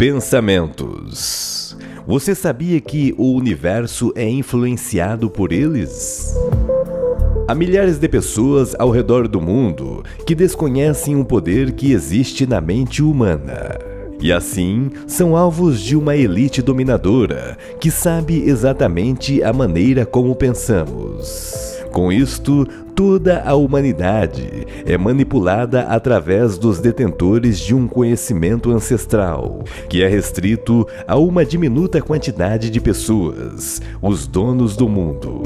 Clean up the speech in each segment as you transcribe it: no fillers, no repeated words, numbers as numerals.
Pensamentos. Você sabia que o universo é influenciado por eles? Há milhares de pessoas ao redor do mundo que desconhecem um poder que existe na mente humana. E assim, são alvos de uma elite dominadora que sabe exatamente a maneira como pensamos. Com isto, toda a humanidade é manipulada através dos detentores de um conhecimento ancestral, que é restrito a uma diminuta quantidade de pessoas, os donos do mundo.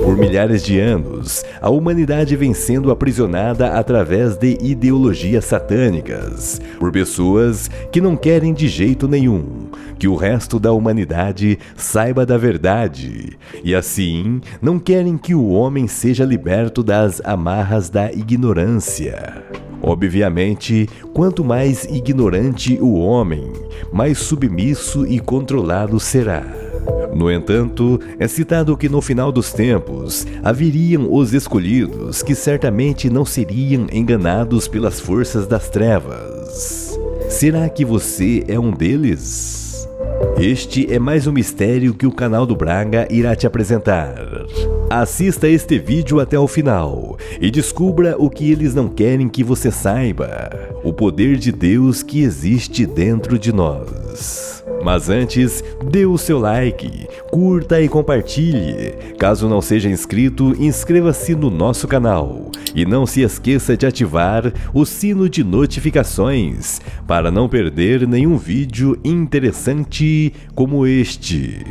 Por milhares de anos, a humanidade vem sendo aprisionada através de ideologias satânicas, por pessoas que não querem de jeito nenhum que o resto da humanidade saiba da verdade, e assim não querem que o homem seja liberto das amarras da ignorância. Obviamente, quanto mais ignorante o homem, mais submisso e controlado será. No entanto, é citado que no final dos tempos haveriam os escolhidos que certamente não seriam enganados pelas forças das trevas. Será que você é um deles? Este é mais um mistério que o canal do Braga irá te apresentar. Assista este vídeo até o final e descubra o que eles não querem que você saiba: o poder de Deus que existe dentro de nós. Mas antes, dê o seu like, curta e compartilhe. Caso não seja inscrito, inscreva-se no nosso canal. E não se esqueça de ativar o sino de notificações para não perder nenhum vídeo interessante como este.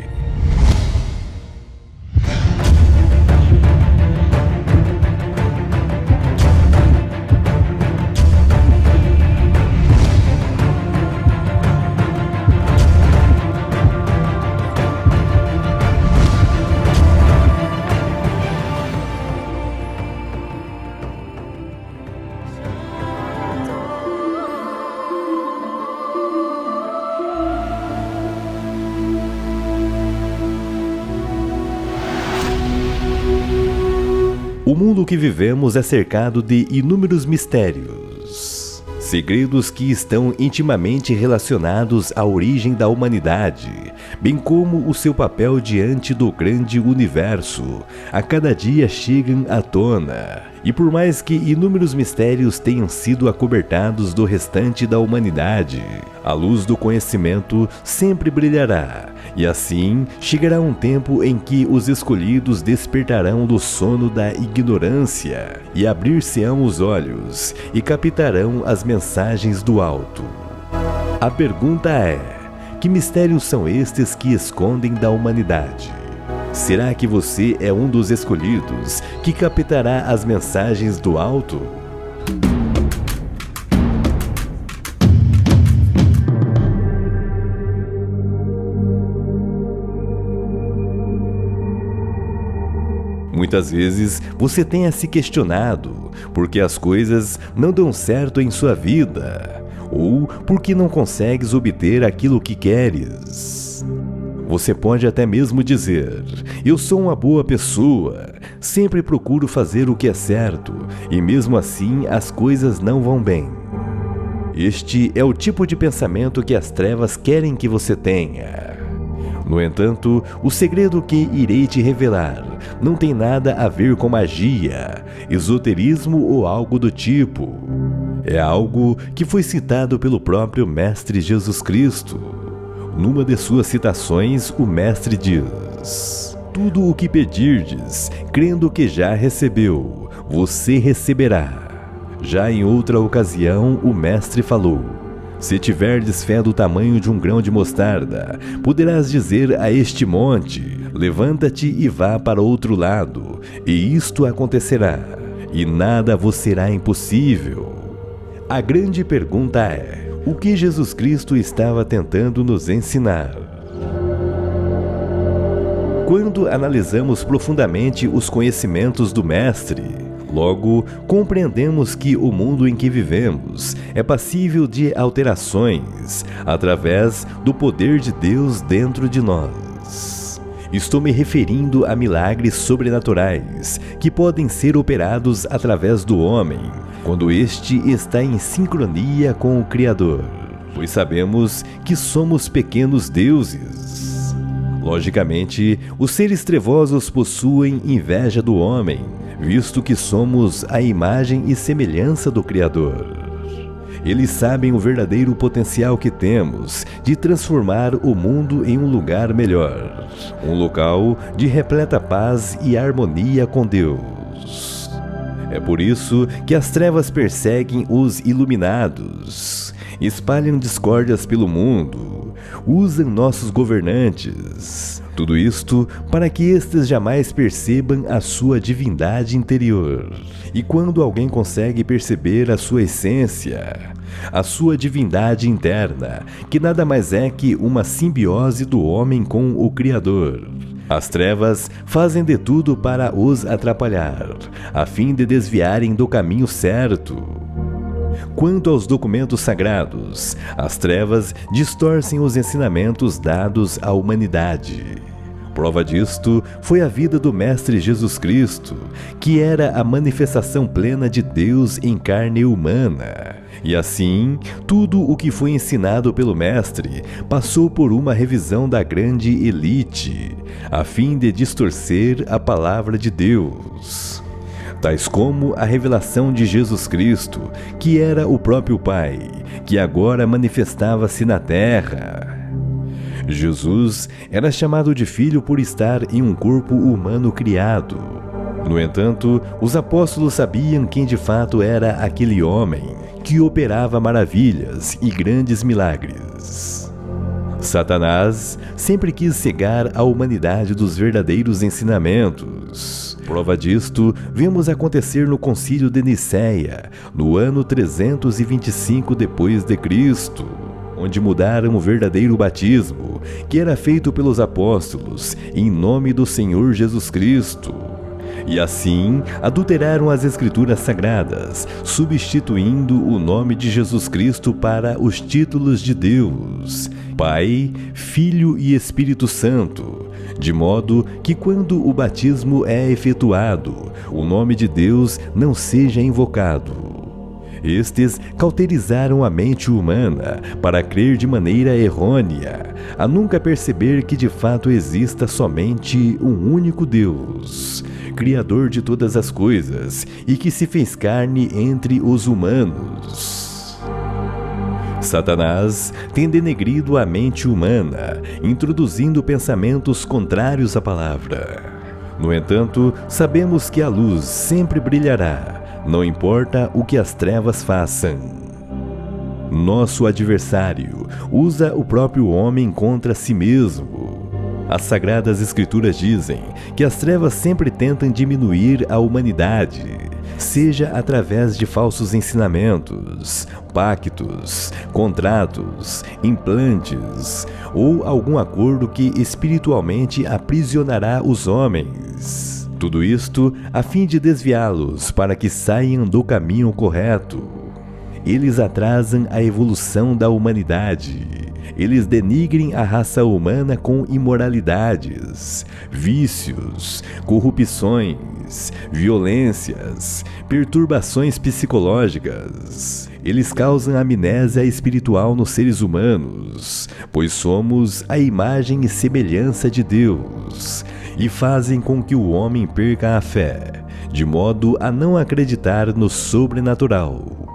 O mundo que vivemos é cercado de inúmeros mistérios, segredos que estão intimamente relacionados à origem da humanidade, bem como o seu papel diante do grande universo, a cada dia chegam à tona. E por mais que inúmeros mistérios tenham sido acobertados do restante da humanidade, a luz do conhecimento sempre brilhará. E assim, chegará um tempo em que os escolhidos despertarão do sono da ignorância e abrir-se-ão os olhos e captarão as mensagens do alto. A pergunta é: que mistérios são estes que escondem da humanidade? Será que você é um dos escolhidos que captará as mensagens do alto? Muitas vezes você tenha se questionado por que as coisas não dão certo em sua vida, ou por que não consegues obter aquilo que queres. Você pode até mesmo dizer: eu sou uma boa pessoa, sempre procuro fazer o que é certo, e mesmo assim as coisas não vão bem. Este é o tipo de pensamento que as trevas querem que você tenha. No entanto, o segredo que irei te revelar não tem nada a ver com magia, esoterismo ou algo do tipo. É algo que foi citado pelo próprio Mestre Jesus Cristo. Numa de suas citações, o Mestre diz: tudo o que pedirdes, crendo que já recebeu, você receberá. Já em outra ocasião, o Mestre falou: se tiverdes fé do tamanho de um grão de mostarda, poderás dizer a este monte: levanta-te e vá para outro lado, e isto acontecerá, e nada vos será impossível. A grande pergunta é: o que Jesus Cristo estava tentando nos ensinar? Quando analisamos profundamente os conhecimentos do Mestre, logo compreendemos que o mundo em que vivemos é passível de alterações através do poder de Deus dentro de nós. Estou me referindo a milagres sobrenaturais que podem ser operados através do homem, quando este está em sincronia com o Criador. pois sabemos que somos pequenos deuses. Logicamente, os seres trevosos possuem inveja do homem, visto que somos a imagem e semelhança do Criador. Eles sabem o verdadeiro potencial que temos de transformar o mundo em um lugar melhor, um local de repleta paz e harmonia com Deus. É por isso que as trevas perseguem os iluminados, espalham discórdias pelo mundo, usam nossos governantes. Tudo isto para que estes jamais percebam a sua divindade interior. E quando alguém consegue perceber a sua essência, a sua divindade interna, que nada mais é que uma simbiose do homem com o Criador, as trevas fazem de tudo para os atrapalhar, a fim de desviarem do caminho certo. Quanto aos documentos sagrados, as trevas distorcem os ensinamentos dados à humanidade. Prova disto foi a vida do Mestre Jesus Cristo, que era a manifestação plena de Deus em carne humana. E assim, tudo o que foi ensinado pelo Mestre passou por uma revisão da grande elite, a fim de distorcer a palavra de Deus. Tais como a revelação de Jesus Cristo, que era o próprio Pai, que agora manifestava-se na terra. Jesus era chamado de filho por estar em um corpo humano criado. No entanto, os apóstolos sabiam quem de fato era aquele homem que operava maravilhas e grandes milagres. Satanás sempre quis cegar a humanidade dos verdadeiros ensinamentos. Prova disto vemos acontecer no Concílio de Nicéia, no ano 325 depois de Cristo, onde mudaram o verdadeiro batismo, que era feito pelos apóstolos, em nome do Senhor Jesus Cristo. E assim adulteraram as Escrituras Sagradas, substituindo o nome de Jesus Cristo para os títulos de Deus, Pai, Filho e Espírito Santo, de modo que quando o batismo é efetuado, o nome de Deus não seja invocado. Estes cauterizaram a mente humana para crer de maneira errônea, a nunca perceber que de fato exista somente um único Deus, Criador de todas as coisas, e que se fez carne entre os humanos. Satanás tem denegrido a mente humana, introduzindo pensamentos contrários à palavra. No entanto, sabemos que a luz sempre brilhará, não importa o que as trevas façam. Nosso adversário usa o próprio homem contra si mesmo. As Sagradas Escrituras dizem que as trevas sempre tentam diminuir a humanidade, seja através de falsos ensinamentos, pactos, contratos, implantes ou algum acordo que espiritualmente aprisionará os homens. Tudo isto a fim de desviá-los para que saiam do caminho correto. Eles atrasam a evolução da humanidade. Eles denigrem a raça humana com imoralidades, vícios, corrupções, violências, perturbações psicológicas. Eles causam amnésia espiritual nos seres humanos, pois somos a imagem e semelhança de Deus, e fazem com que o homem perca a fé, de modo a não acreditar no sobrenatural.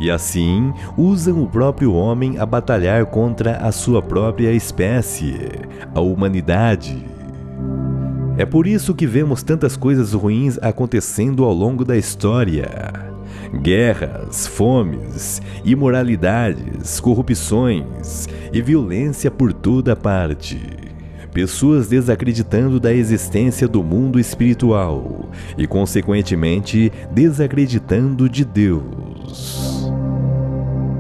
E assim, usam o próprio homem a batalhar contra a sua própria espécie, a humanidade. É por isso que vemos tantas coisas ruins acontecendo ao longo da história. Guerras, fomes, imoralidades, corrupções e violência por toda parte. Pessoas desacreditando da existência do mundo espiritual e, consequentemente, desacreditando de Deus.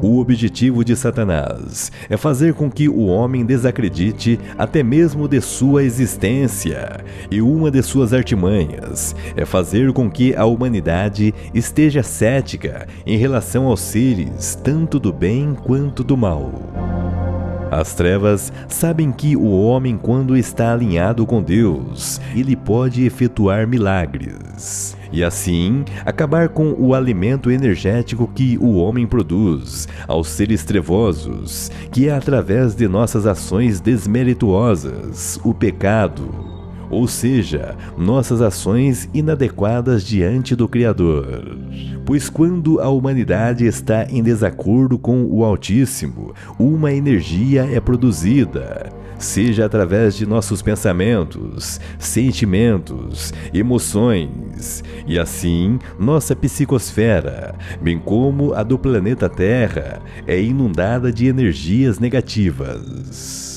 O objetivo de Satanás é fazer com que o homem desacredite até mesmo de sua existência, e uma de suas artimanhas é fazer com que a humanidade esteja cética em relação aos seres tanto do bem quanto do mal. As trevas sabem que o homem, quando está alinhado com Deus, ele pode efetuar milagres e assim acabar com o alimento energético que o homem produz aos seres trevosos, que é através de nossas ações desmerituosas, o pecado. Ou seja, nossas ações inadequadas diante do Criador. Pois quando a humanidade está em desacordo com o Altíssimo, uma energia é produzida, seja através de nossos pensamentos, sentimentos, emoções, e assim nossa psicosfera, bem como a do planeta Terra, é inundada de energias negativas.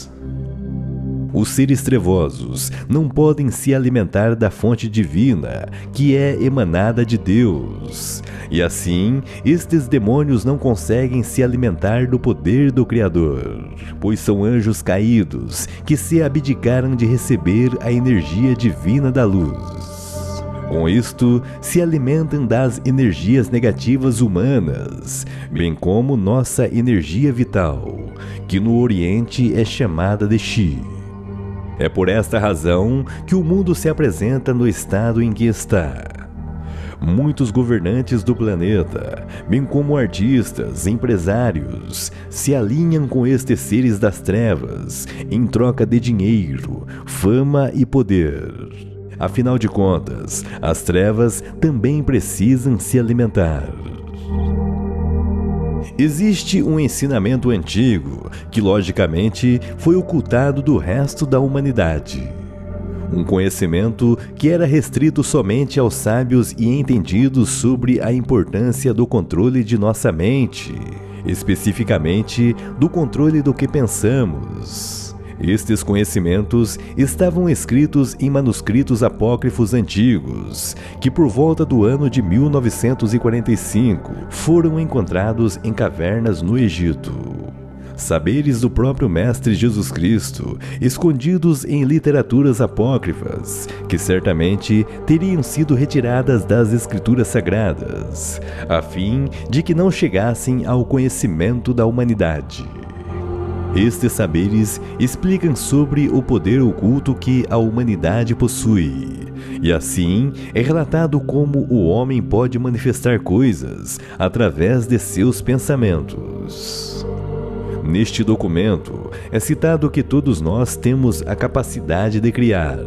Os seres trevosos não podem se alimentar da fonte divina, que é emanada de Deus. E assim, estes demônios não conseguem se alimentar do poder do Criador, pois são anjos caídos que se abdicaram de receber a energia divina da luz. Com isto, se alimentam das energias negativas humanas, bem como nossa energia vital, que no Oriente é chamada de Chi. É por esta razão que o mundo se apresenta no estado em que está. Muitos governantes do planeta, bem como artistas, empresários, se alinham com estes seres das trevas em troca de dinheiro, fama e poder. Afinal de contas, as trevas também precisam se alimentar. Existe um ensinamento antigo que, logicamente, foi ocultado do resto da humanidade. Um conhecimento que era restrito somente aos sábios e entendidos sobre a importância do controle de nossa mente, especificamente do controle do que pensamos. Estes conhecimentos estavam escritos em manuscritos apócrifos antigos, que por volta do ano de 1945 foram encontrados em cavernas no Egito. Saberes do próprio Mestre Jesus Cristo, escondidos em literaturas apócrifas, que certamente teriam sido retiradas das Escrituras Sagradas, a fim de que não chegassem ao conhecimento da humanidade. Estes saberes explicam sobre o poder oculto que a humanidade possui, e assim é relatado como o homem pode manifestar coisas através de seus pensamentos. Neste documento é citado que todos nós temos a capacidade de criar,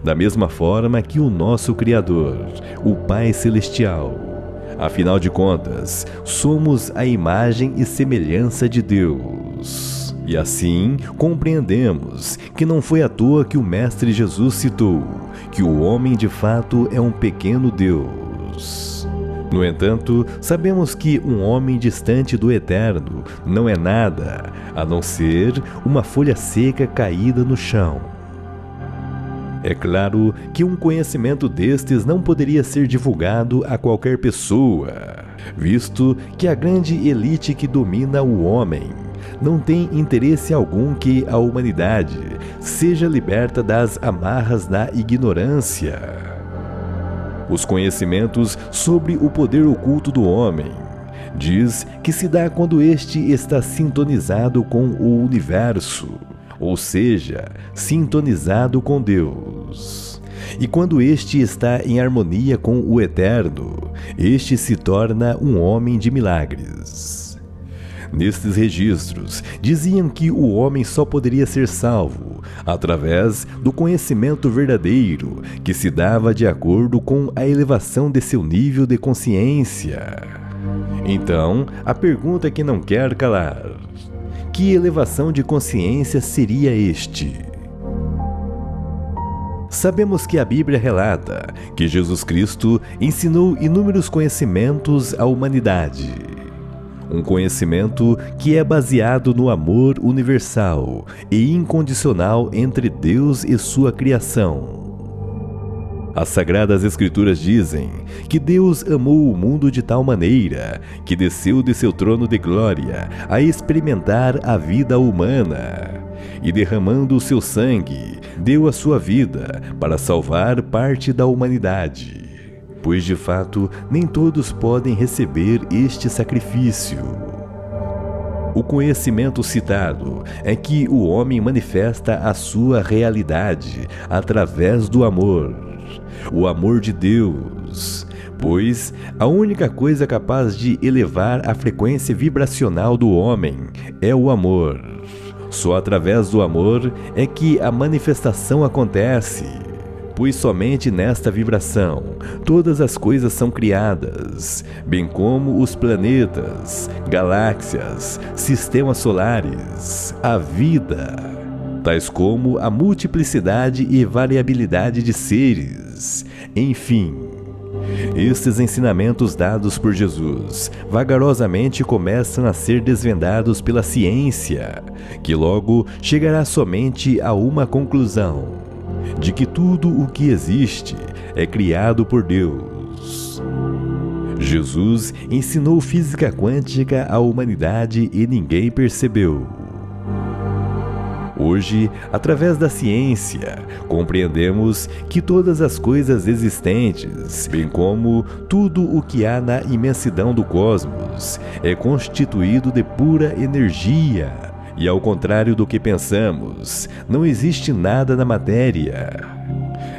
da mesma forma que o nosso Criador, o Pai Celestial. Afinal de contas, somos a imagem e semelhança de Deus. E assim compreendemos que não foi à toa que o Mestre Jesus citou que o homem de fato é um pequeno Deus. No entanto, sabemos que um homem distante do Eterno não é nada a não ser uma folha seca caída no chão. É claro que um conhecimento destes não poderia ser divulgado a qualquer pessoa, visto que a grande elite que domina o homem não tem interesse algum que a humanidade seja liberta das amarras da ignorância. Os conhecimentos sobre o poder oculto do homem diz que se dá quando este está sintonizado com o universo, ou seja, sintonizado com Deus. E quando este está em harmonia com o Eterno, este se torna um homem de milagres. Nestes registros, diziam que o homem só poderia ser salvo através do conhecimento verdadeiro que se dava de acordo com a elevação de seu nível de consciência. Então, a pergunta que não quer calar: que elevação de consciência seria este? Sabemos que a Bíblia relata que Jesus Cristo ensinou inúmeros conhecimentos à humanidade. Um conhecimento que é baseado no amor universal e incondicional entre Deus e sua criação. As Sagradas Escrituras dizem que Deus amou o mundo de tal maneira que desceu de seu trono de glória a experimentar a vida humana e, derramando o seu sangue, deu a sua vida para salvar parte da humanidade. Pois de fato nem todos podem receber este sacrifício. O conhecimento citado é que o homem manifesta a sua realidade através do amor, o amor de Deus, pois a única coisa capaz de elevar a frequência vibracional do homem é o amor. Só através do amor é que a manifestação acontece, pois somente nesta vibração todas as coisas são criadas, bem como os planetas, galáxias, sistemas solares, a vida, tais como a multiplicidade e variabilidade de seres, enfim. Estes ensinamentos dados por Jesus vagarosamente começam a ser desvendados pela ciência, que logo chegará somente a uma conclusão: de que tudo o que existe é criado por Deus. Jesus ensinou física quântica à humanidade e ninguém percebeu. Hoje, através da ciência, compreendemos que todas as coisas existentes, bem como tudo o que há na imensidão do cosmos, é constituído de pura energia. E ao contrário do que pensamos, não existe nada na matéria.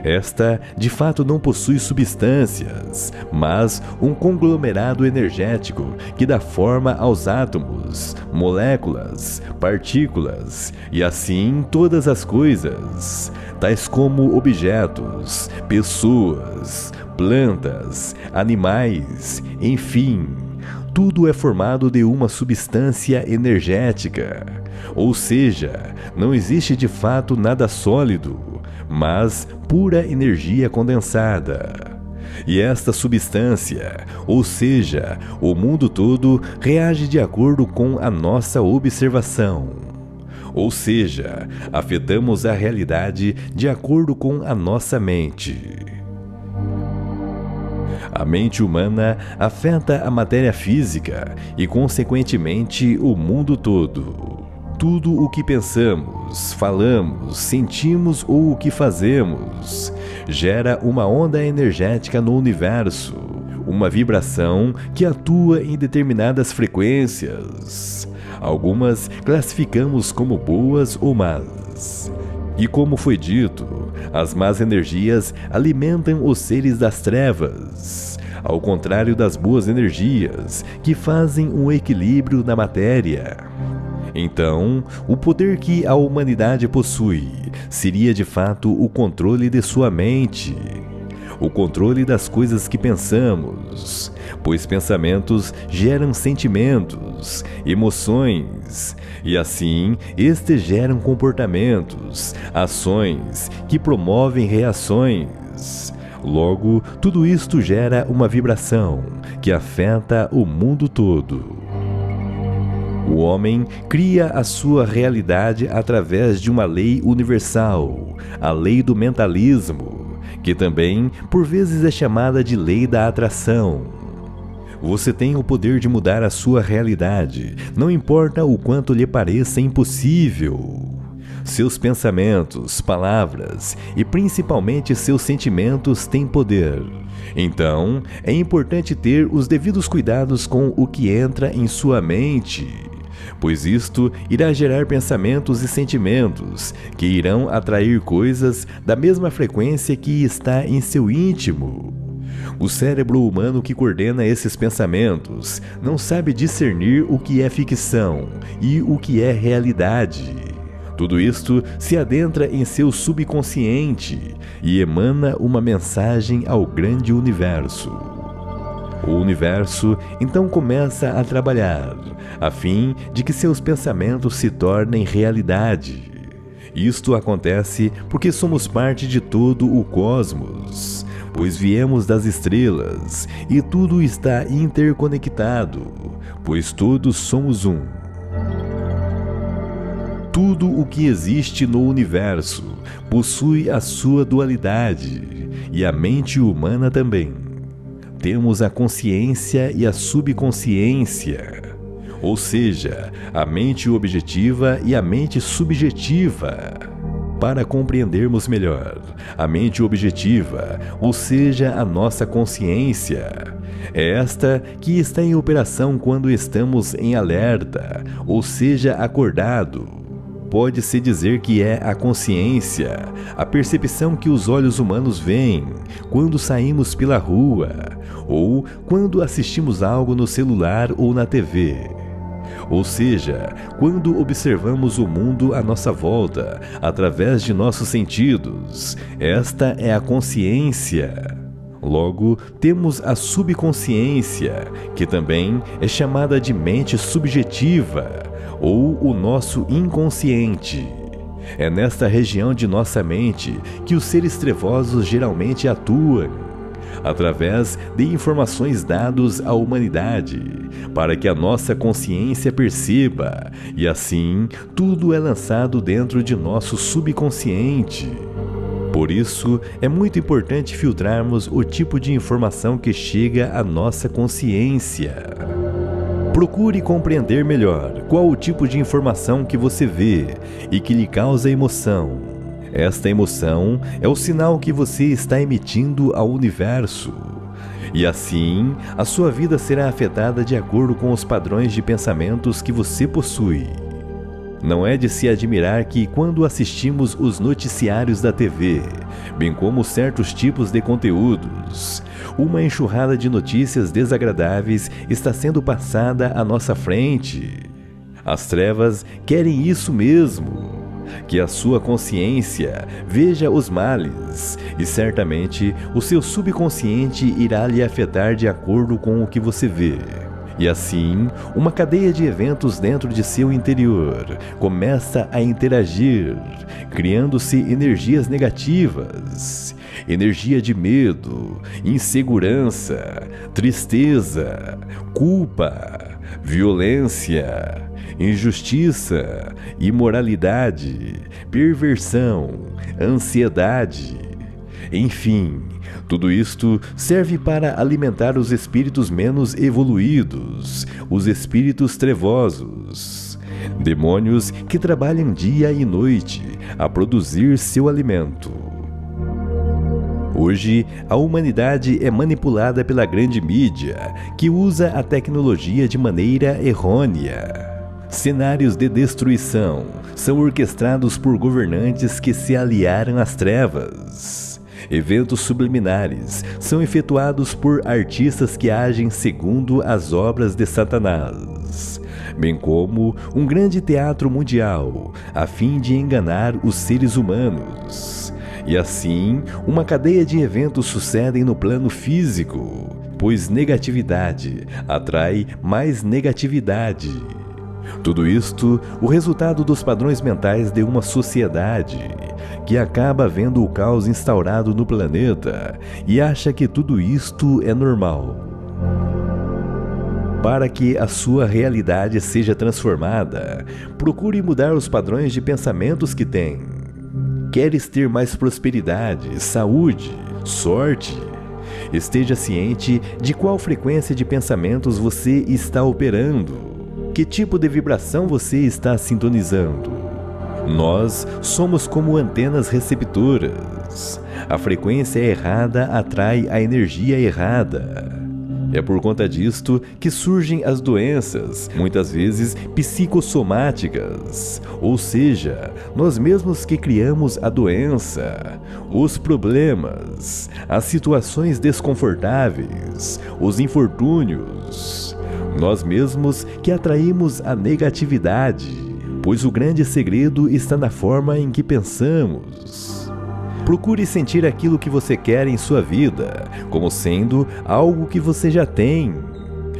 Esta, de fato, não possui substâncias, mas um conglomerado energético que dá forma aos átomos, moléculas, partículas e assim todas as coisas, tais como objetos, pessoas, plantas, animais, enfim. Tudo é formado de uma substância energética, ou seja, não existe de fato nada sólido, mas pura energia condensada. E esta substância, ou seja, o mundo todo, reage de acordo com a nossa observação. Ou seja, afetamos a realidade de acordo com a nossa mente. A mente humana afeta a matéria física e, consequentemente, o mundo todo. Tudo o que pensamos, falamos, sentimos ou o que fazemos gera uma onda energética no universo, uma vibração que atua em determinadas frequências. Algumas classificamos como boas ou más. E como foi dito, as más energias alimentam os seres das trevas, ao contrário das boas energias, que fazem um equilíbrio na matéria. Então, o poder que a humanidade possui seria de fato o controle de sua mente, o controle das coisas que pensamos, pois pensamentos geram sentimentos, emoções, e assim estes geram comportamentos, ações que promovem reações. Logo, tudo isto gera uma vibração que afeta o mundo todo. O homem cria a sua realidade através de uma lei universal, a lei do mentalismo, que também, por vezes, é chamada de lei da atração. Você tem o poder de mudar a sua realidade, não importa o quanto lhe pareça impossível. Seus pensamentos, palavras e principalmente seus sentimentos têm poder. Então, é importante ter os devidos cuidados com o que entra em sua mente, pois isto irá gerar pensamentos e sentimentos que irão atrair coisas da mesma frequência que está em seu íntimo. O cérebro humano que coordena esses pensamentos não sabe discernir o que é ficção e o que é realidade. Tudo isto se adentra em seu subconsciente e emana uma mensagem ao grande universo. O universo então começa a trabalhar, a fim de que seus pensamentos se tornem realidade. Isto acontece porque somos parte de todo o cosmos, pois viemos das estrelas e tudo está interconectado, pois todos somos um. Tudo o que existe no universo possui a sua dualidade, e a mente humana também. Temos a consciência e a subconsciência, ou seja, a mente objetiva e a mente subjetiva. para compreendermos melhor. A mente objetiva, ou seja, a nossa consciência, é esta que está em operação quando estamos em alerta, ou seja, acordado. Pode-se dizer que é a consciência, a percepção que os olhos humanos veem quando saímos pela rua, ou quando assistimos algo no celular ou na TV. Ou seja, quando observamos o mundo à nossa volta, através de nossos sentidos. Esta é a consciência. Logo, temos a subconsciência, que também é chamada de mente subjetiva, ou o nosso inconsciente. É nesta região de nossa mente que os seres trevosos geralmente atuam, através de informações dadas à humanidade, para que a nossa consciência perceba, e assim tudo é lançado dentro de nosso subconsciente. Por isso, é muito importante filtrarmos o tipo de informação que chega à nossa consciência. Procure compreender melhor qual o tipo de informação que você vê e que lhe causa emoção. Esta emoção é o sinal que você está emitindo ao universo. E assim, a sua vida será afetada de acordo com os padrões de pensamentos que você possui. Não é de se admirar que, quando assistimos os noticiários da TV, bem como certos tipos de conteúdos, uma enxurrada de notícias desagradáveis está sendo passada à nossa frente. As trevas querem isso mesmo, que a sua consciência veja os males, e certamente o seu subconsciente irá lhe afetar de acordo com o que você vê. E assim, uma cadeia de eventos dentro de seu interior começa a interagir, criando-se energias negativas, energia de medo, insegurança, tristeza, culpa, violência, injustiça, imoralidade, perversão, ansiedade, enfim. Tudo isto serve para alimentar os espíritos menos evoluídos, os espíritos trevosos, demônios que trabalham dia e noite a produzir seu alimento. Hoje, a humanidade é manipulada pela grande mídia, que usa a tecnologia de maneira errônea. Cenários de destruição são orquestrados por governantes que se aliaram às trevas. Eventos subliminares são efetuados por artistas que agem segundo as obras de Satanás, bem como um grande teatro mundial, a fim de enganar os seres humanos. E assim, uma cadeia de eventos sucedem no plano físico, pois negatividade atrai mais negatividade. Tudo isto, o resultado dos padrões mentais de uma sociedade que acaba vendo o caos instaurado no planeta e acha que tudo isto é normal. Para que a sua realidade seja transformada, procure mudar os padrões de pensamentos que tem. Queres ter mais prosperidade, saúde, sorte? Esteja ciente de qual frequência de pensamentos você está operando. Que tipo de vibração você está sintonizando? Nós somos como antenas receptoras. A frequência errada atrai a energia errada. É por conta disto que surgem as doenças, muitas vezes psicossomáticas, ou seja, nós mesmos que criamos a doença, os problemas, as situações desconfortáveis, os infortúnios. Nós mesmos que atraímos a negatividade, pois o grande segredo está na forma em que pensamos. Procure sentir aquilo que você quer em sua vida, como sendo algo que você já tem.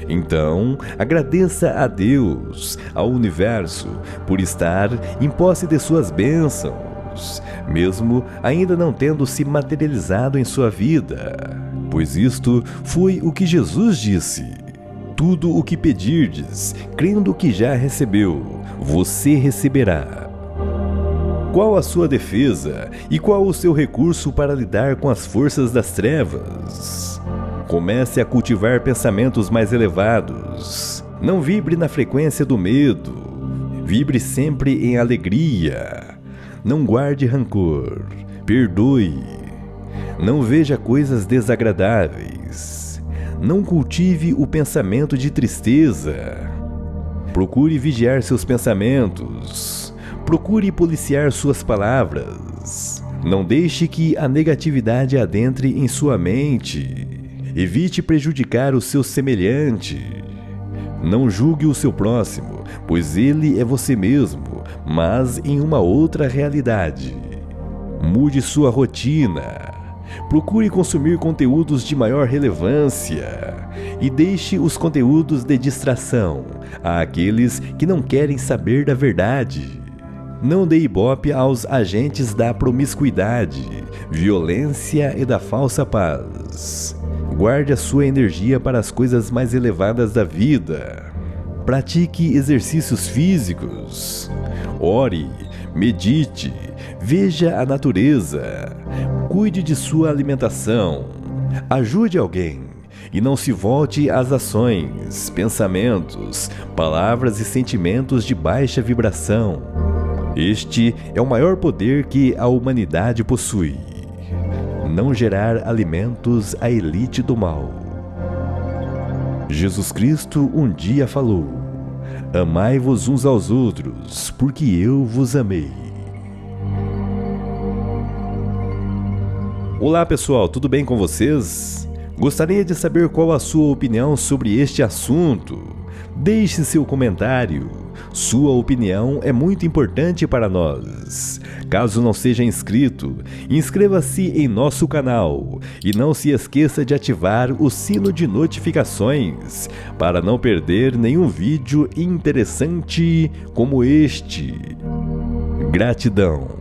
Então, agradeça a Deus, ao universo, por estar em posse de suas bênçãos, mesmo ainda não tendo se materializado em sua vida, pois isto foi o que Jesus disse. Tudo o que pedirdes, crendo que já recebeu, você receberá. Qual a sua defesa e qual o seu recurso para lidar com as forças das trevas? Comece a cultivar pensamentos mais elevados. Não vibre na frequência do medo. Vibre sempre em alegria. Não guarde rancor. Perdoe. Não veja coisas desagradáveis. Não cultive o pensamento de tristeza. Procure vigiar seus pensamentos. Procure policiar suas palavras. Não deixe que a negatividade adentre em sua mente. Evite prejudicar o seu semelhante. Não julgue o seu próximo, pois ele é você mesmo, mas em uma outra realidade. Mude sua rotina. Procure consumir conteúdos de maior relevância e deixe os conteúdos de distração àqueles que não querem saber da verdade. Não dê ibope aos agentes da promiscuidade, violência e da falsa paz. Guarde a sua energia para as coisas mais elevadas da vida. Pratique exercícios físicos. Ore, medite, veja a natureza. Cuide de sua alimentação. Ajude alguém. E não se volte às ações, pensamentos, palavras e sentimentos de baixa vibração. Este é o maior poder que a humanidade possui. Não gerar alimentos à elite do mal. Jesus Cristo um dia falou: amai-vos uns aos outros, porque eu vos amei. Olá pessoal, tudo bem com vocês? Gostaria de saber qual a sua opinião sobre este assunto. Deixe seu comentário. Sua opinião é muito importante para nós. Caso não seja inscrito, inscreva-se em nosso canal e não se esqueça de ativar o sino de notificações para não perder nenhum vídeo interessante como este. Gratidão.